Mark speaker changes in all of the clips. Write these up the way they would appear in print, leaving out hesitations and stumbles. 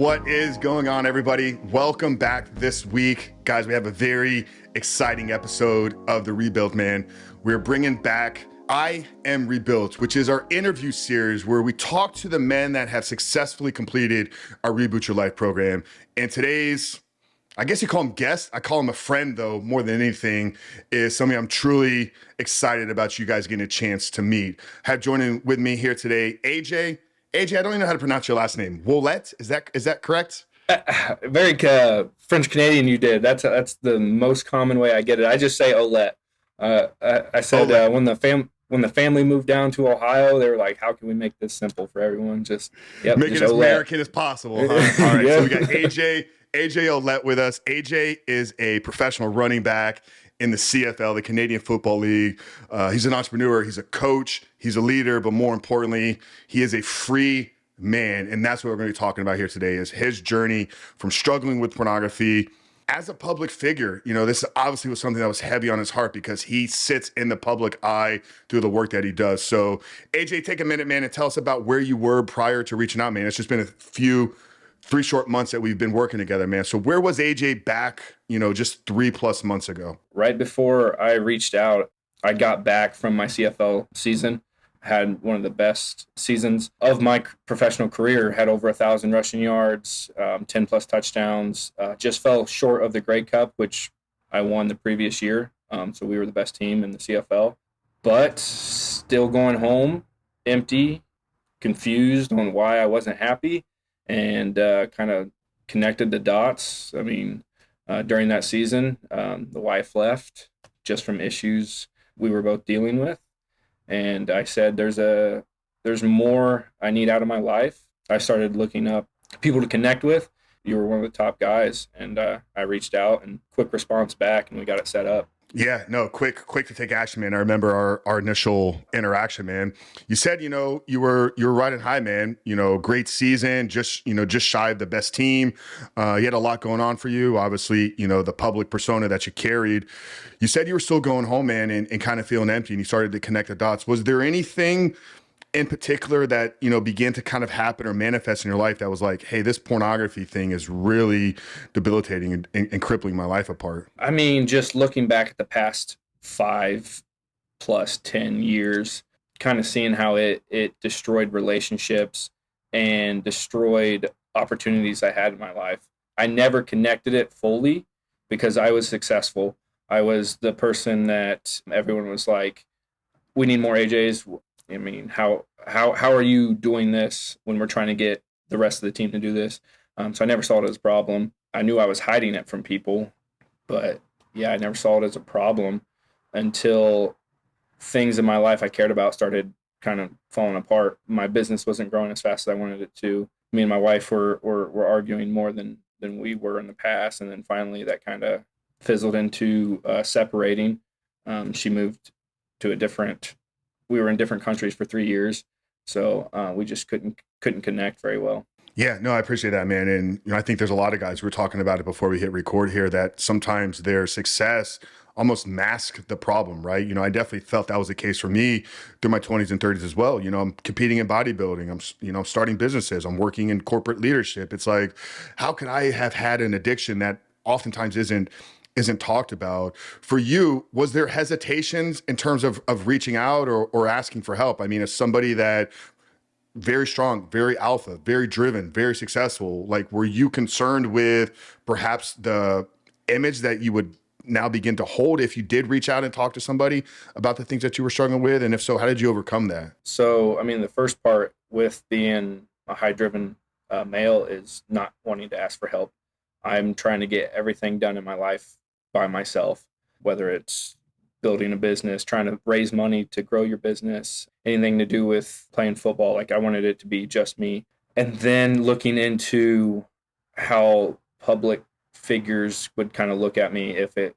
Speaker 1: What is going on, everybody? Welcome back this week. Guys, we have a very exciting episode of The Rebuilt Man. We're bringing back I Am Rebuilt, which is our interview series where we talk to the men that have successfully completed our Reboot Your Life program. And today's, I guess you call him guest, I call him a friend though, more than anything, is somebody I'm truly excited about you guys getting a chance to meet. I have joining with me here today, AJ, I don't even know how to pronounce your last name. Ouellette, is that correct?
Speaker 2: Very French Canadian. You did. That's the most common way I get it. I just say Ouellette. I said
Speaker 1: Ouellette.
Speaker 2: When the family moved down to Ohio, they were like, "How can we make this simple for everyone?"
Speaker 1: Make
Speaker 2: just
Speaker 1: it as
Speaker 2: Ouellette.
Speaker 1: American as possible. Huh? All right.
Speaker 2: Yeah.
Speaker 1: So we got AJ Ouellette with us. AJ is a professional running back in the CFL, the Canadian Football League. He's an entrepreneur. He's a coach. He's a leader. But more importantly, he is a free man. And that's what we're going to be talking about here today is his journey from struggling with pornography as a public figure. You know, this obviously was something that was heavy on his heart because he sits in the public eye through the work that he does. So AJ, take a minute, man, and tell us about where you were prior to reaching out, man. It's just been three short months that we've been working together, man. So where was AJ back, just 3+ months ago?
Speaker 2: Right before I reached out, I got back from my CFL season. Had one of the best seasons of my professional career. Had over 1,000 rushing yards, 10+ touchdowns. Just fell short of the Grey Cup, which I won the previous year. So we were the best team in the CFL. But still going home, empty, confused on why I wasn't happy, and kind of connected the dots. I mean, during that season, the wife left just from issues we were both dealing with. And I said, there's more I need out of my life. I started looking up people to connect with. You were one of the top guys, and I reached out, and quick response back, and we got it set up.
Speaker 1: Yeah, no, quick to take action, man. I remember our initial interaction, man. You said, you were riding high, man. Great season, just shy of the best team. You had a lot going on for you. Obviously, the public persona that you carried. You said you were still going home, man, and kind of feeling empty, and you started to connect the dots. Was there anything in particular that, began to kind of happen or manifest in your life that was like, hey, this pornography thing is really debilitating and crippling my life apart?
Speaker 2: I mean, just looking back at the past 5 plus 10 years, kind of seeing how it destroyed relationships and destroyed opportunities I had in my life. I never connected it fully because I was successful. I was the person that everyone was like, we need more AJs. I mean, how are you doing this when we're trying to get the rest of the team to do this? So I never saw it as a problem. I knew I was hiding it from people, but yeah, I never saw it as a problem until things in my life I cared about started kind of falling apart. My business wasn't growing as fast as I wanted it to. Me and my wife were arguing more than we were in the past, and then finally that kind of fizzled into separating. She moved to we were in different countries for 3 years, so we just couldn't connect very well.
Speaker 1: Yeah, no, I appreciate that, man. And I think there's a lot of guys, we were talking about it before we hit record here, that sometimes their success almost masks the problem, right? I definitely felt that was the case for me through my 20s and 30s as well. I'm competing in bodybuilding. I'm starting businesses. I'm working in corporate leadership. It's like, how could I have had an addiction that oftentimes isn't talked about? For you, was there hesitations in terms of reaching out or asking for help? I mean, as somebody that very strong, very alpha, very driven, very successful, like, were you concerned with perhaps the image that you would now begin to hold if you did reach out and talk to somebody about the things that you were struggling with? And if so, how did you overcome that?
Speaker 2: So, I mean, the first part with being a high driven male is not wanting to ask for help. I'm trying to get everything done in my life by myself, whether it's building a business, trying to raise money to grow your business, anything to do with playing football. Like, I wanted it to be just me. And then looking into how public figures would kind of look at me if it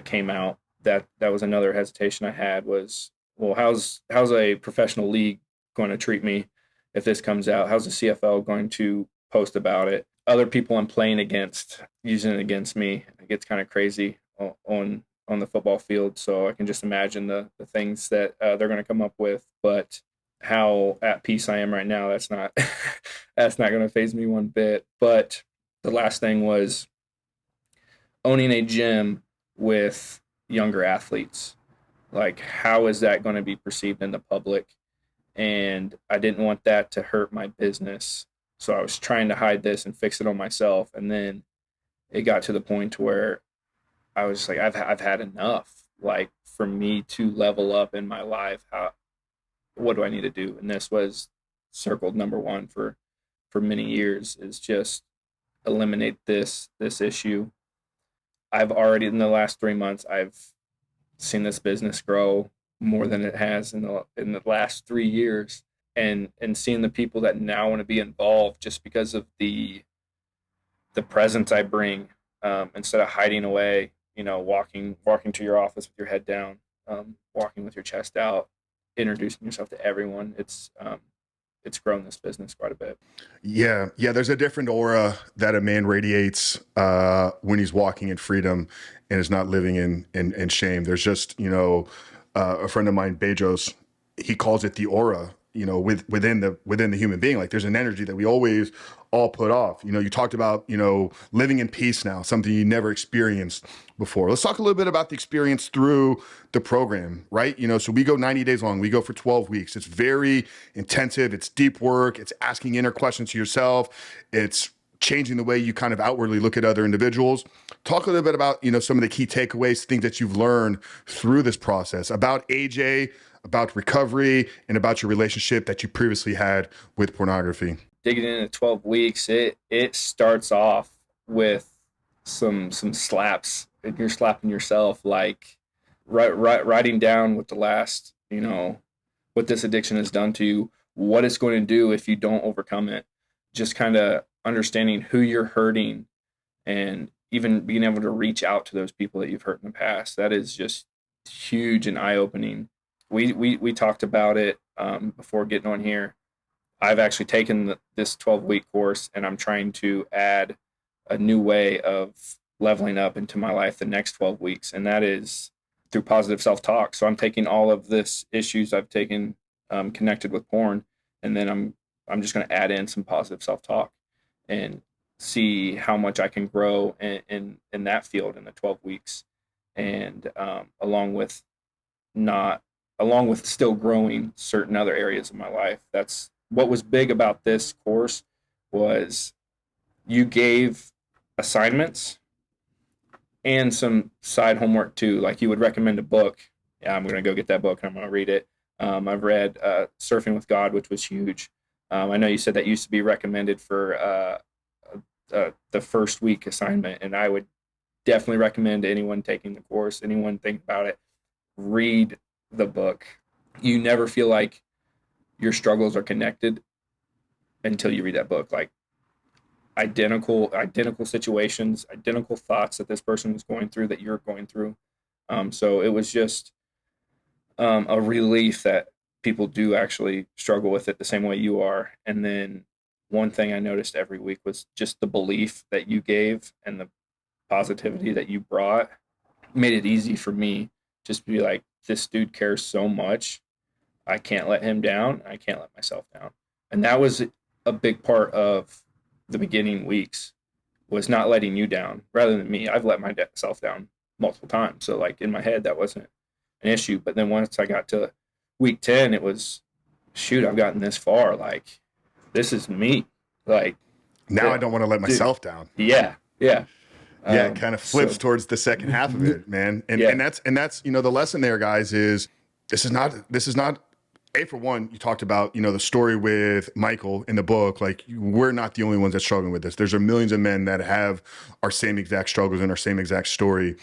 Speaker 2: came out, that was another hesitation I had was, well, how's a professional league going to treat me if this comes out? How's the CFL going to post about it? Other people I'm playing against using it against me. It gets kind of crazy on the football field. So I can just imagine the things that they're going to come up with. But how at peace I am right now, that's not That's not going to faze me one bit. But the last thing was owning a gym with younger athletes. Like, how is that going to be perceived in the public? And I didn't want that to hurt my business. So I was trying to hide this and fix it on myself. And then it got to the point where I was like, I've had enough. Like, for me to level up in my life, what do I need to do? And this was circled number one for many years, is just eliminate this issue. I've already, in the last 3 months, I've seen this business grow more than it has in the last 3 years, and seeing the people that now want to be involved just because of the presence I bring, instead of hiding away, walking to your office with your head down, walking with your chest out, introducing yourself to everyone. It's grown this business quite a bit.
Speaker 1: Yeah. Yeah. There's a different aura that a man radiates when he's walking in freedom and is not living in shame. There's just, a friend of mine, Bezos, he calls it the aura, within the human being. Like, there's an energy that we always all put off. You talked about, living in peace now, something you never experienced before. Let's talk a little bit about the experience through the program, right? So we go 90 days long, we go for 12 weeks. It's very intensive. It's deep work. It's asking inner questions to yourself. It's changing the way you kind of outwardly look at other individuals. Talk a little bit about, some of the key takeaways, things that you've learned through this process about AJ, about recovery, and about your relationship that you previously had with pornography.
Speaker 2: Digging into 12 weeks, it starts off with some slaps, and you're slapping yourself, like writing down what the last, what this addiction has done to you, what it's going to do if you don't overcome it, just kind of understanding who you're hurting, and even being able to reach out to those people that you've hurt in the past. That is just huge and eye-opening. We talked about it before getting on here. I've actually taken this 12-week course, and I'm trying to add a new way of leveling up into my life the next 12 weeks, and that is through positive self-talk. So I'm taking all of this issues I've taken connected with porn, and then I'm just going to add in some positive self-talk and see how much I can grow in that field in the 12 weeks, and along with still growing certain other areas of my life. That's what was big about this course, was you gave assignments and some side homework too. Like, you would recommend a book. Yeah, I'm going to go get that book and I'm going to read it. I've read Surfing with God, which was huge. I know you said that used to be recommended for the first week assignment, and I would definitely recommend anyone taking the course, anyone thinking about it, read the book. You never feel like your struggles are connected until you read that book. Like, identical situations, identical thoughts that this person was going through, that you're going through. So it was just a relief that people do actually struggle with it the same way you are. And then one thing I noticed every week was just the belief that you gave and the positivity that you brought made it easy for me just to be like, this dude cares so much. I can't let him down. I can't let myself down. And that was a big part of the beginning weeks, was not letting you down rather than me. I've let myself down multiple times. So, like, in my head, that wasn't an issue. But then once I got to week 10, it was, shoot, I've gotten this far. Like, this is me. Like,
Speaker 1: now I don't want to let myself down.
Speaker 2: Yeah. Yeah.
Speaker 1: Yeah, it kind of flips towards the second half of it, man. And that's the lesson there, guys, is this is not for one, you talked about, the story with Michael in the book. Like, we're not the only ones that struggling with this. There's millions of men that have our same exact struggles and our same exact story.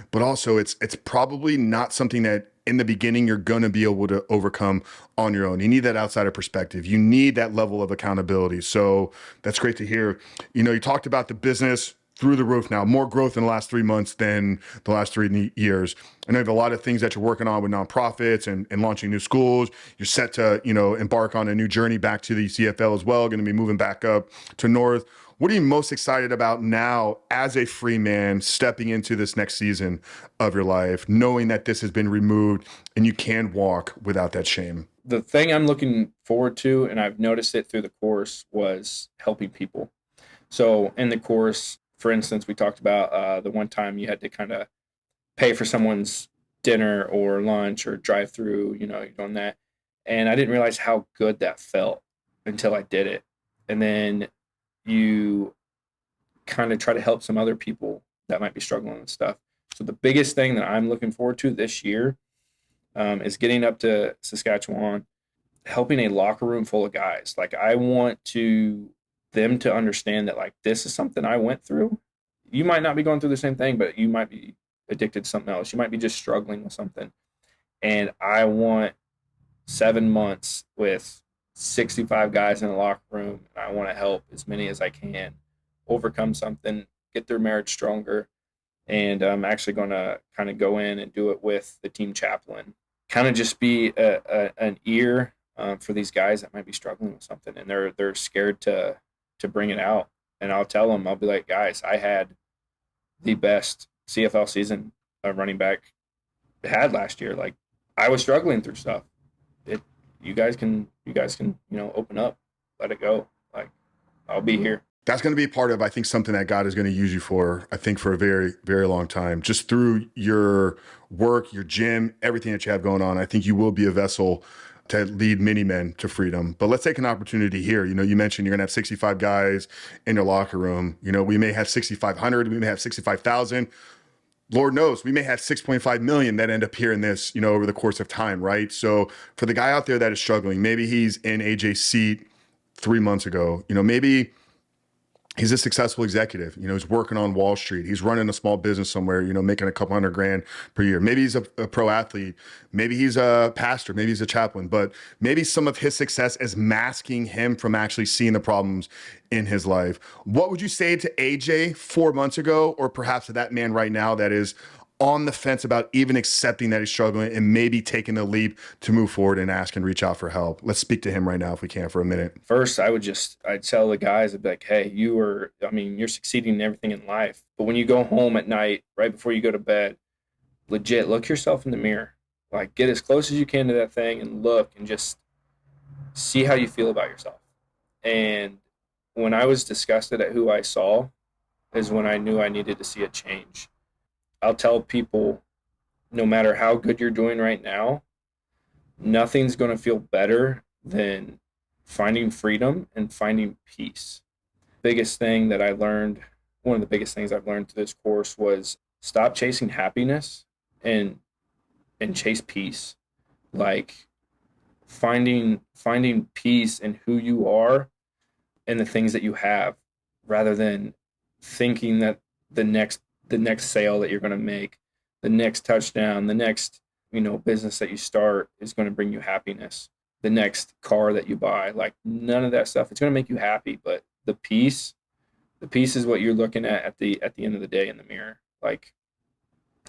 Speaker 1: But also, it's probably not something that in the beginning you're going to be able to overcome on your own. You need that outsider perspective. You need that level of accountability. So that's great to hear. You talked about the business through the roof now, more growth in the last 3 months than the last 3 years. I know you have a lot of things that you're working on with nonprofits and launching new schools. You're set to, embark on a new journey back to the CFL as well, going to be moving back up to North. What are you most excited about now as a free man stepping into this next season of your life, knowing that this has been removed and you can walk without that shame?
Speaker 2: the thing I'm looking forward to, and I've noticed it through the course, was helping people. So in the course, for instance, we talked about the one time you had to kind of pay for someone's dinner or lunch or drive through, you're doing that. And I didn't realize how good that felt until I did it. And then you kind of try to help some other people that might be struggling with stuff. So the biggest thing that I'm looking forward to this year is getting up to Saskatchewan, helping a locker room full of guys. Like I want them to understand that like this is something I went through. You might not be going through the same thing, but you might be addicted to something else. You might be just struggling with something. And I want 7 months with 65 guys in the locker room. And I want to help as many as I can overcome something, get their marriage stronger. And I'm actually going to kind of go in and do it with the team chaplain, kind of just be an ear for these guys that might be struggling with something, and they're scared to bring it out. And I'll tell them, I'll be like, guys, I had the best CFL season a running back had last year. Like I was struggling through stuff. You guys can open up, let it go. Like I'll be here.
Speaker 1: That's going to be part of, I think, something that God is going to use you for, I think, for a very, very long time. Just through your work, your gym, everything that you have going on, I think you will be a vessel to lead many men to freedom. But let's take an opportunity here. You mentioned you're going to have 65 guys in your locker room. We may have 6,500, we may have 65,000. Lord knows, we may have 6.5 million that end up hearing this, over the course of time, right? So for the guy out there that is struggling, maybe he's in AJ's seat 3 months ago, maybe he's a successful executive. He's working on Wall Street. He's running a small business somewhere, making a couple $100,000 per year. Maybe he's a pro athlete. Maybe he's a pastor. Maybe he's a chaplain. But maybe some of his success is masking him from actually seeing the problems in his life. What would you say to AJ 4 months ago, or perhaps to that man right now that is on the fence about even accepting that he's struggling and maybe taking the leap to move forward and ask and reach out for help? Let's speak to him right now if we can for a minute.
Speaker 2: First, I'd tell the guys, I'd be like, hey, you're succeeding in everything in life. But when you go home at night, right before you go to bed, legit, look yourself in the mirror. Like get as close as you can to that thing and look and just see how you feel about yourself. And when I was disgusted at who I saw is when I knew I needed to see a change. I'll tell people, no matter how good you're doing right now, nothing's going to feel better than finding freedom and finding peace. Biggest thing that I learned, one of the biggest things I've learned through this course was stop chasing happiness and chase peace. Like finding peace in who you are and the things that you have, rather than thinking that the next sale that you're going to make, the next touchdown, the next, business that you start is going to bring you happiness. The next car that you buy, like none of that stuff. It's going to make you happy, but the peace is what you're looking at the end of the day in the mirror. Like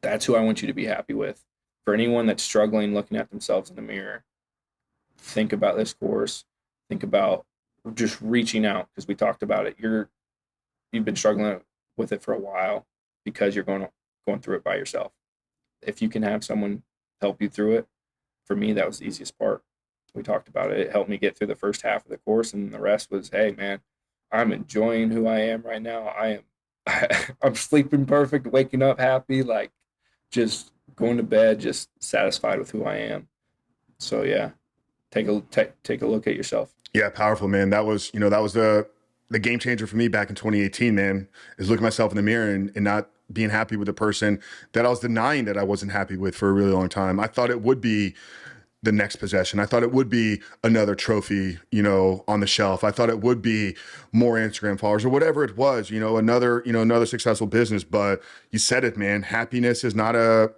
Speaker 2: that's who I want you to be happy with. For anyone that's struggling looking at themselves in the mirror, think about this course. Think about just reaching out, because we talked about it. You've been struggling with it for a while because you're going through it by yourself. If you can have someone help you through it, for me, that was the easiest part. We talked about it. It helped me get through the first half of the course, and the rest was, hey, man, I'm enjoying who I am right now. I'm sleeping perfect, waking up happy, like just going to bed, just satisfied with who I am. So yeah, take a look at yourself.
Speaker 1: Yeah, powerful, man. That was the game changer for me back in 2018, man, is looking myself in the mirror and not being happy with the person that I was denying that I wasn't happy with for a really long time. I thought it would be the next possession. I thought it would be another trophy, on the shelf. I thought it would be more Instagram followers or whatever it was, another successful business. But you said it, man. Happiness is not a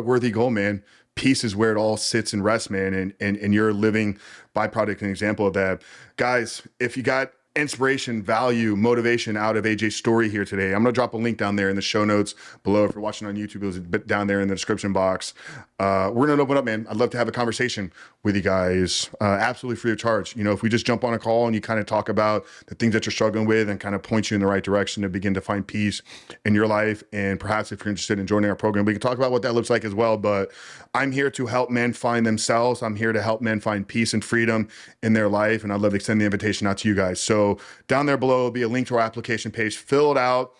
Speaker 1: worthy goal, man. Peace is where it all sits and rests, man. And you're a living byproduct and example of that. Guys, if you got inspiration, value, motivation out of AJ's story here today. I'm going to drop a link down there in the show notes below. If you're watching on YouTube, it was down there in the description box. We're going to open up, man. I'd love to have a conversation with you guys, absolutely free of charge. You know, if we just jump on a call and you kind of talk about the things that you're struggling with and kind of point you in the right direction to begin to find peace in your life. And perhaps if you're interested in joining our program, we can talk about what that looks like as well. But I'm here to help men find themselves. I'm here to help men find peace and freedom in their life. And I'd love to extend the invitation out to you guys. So down there below will be a link to our application page. Fill it out,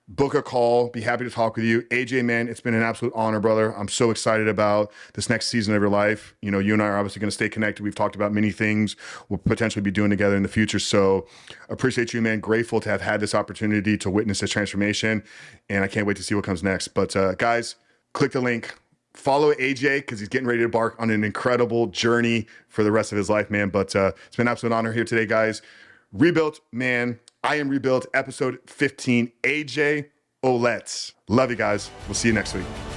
Speaker 1: book a call, be happy to talk with you. AJ, man, it's been an absolute honor, brother. I'm so excited about this next season of your life. You know, you and I are obviously going to stay connected. We've talked about many things we'll potentially be doing together in the future. So appreciate you, man. Grateful to have had this opportunity to witness this transformation. And I can't wait to see what comes next. But guys, click the link. Follow AJ because he's getting ready to embark on an incredible journey for the rest of his life, man. But it's been an absolute honor here today, guys. Rebuilt, man. I am Rebuilt, episode 15. AJ Ouellette. Love you guys. We'll see you next week.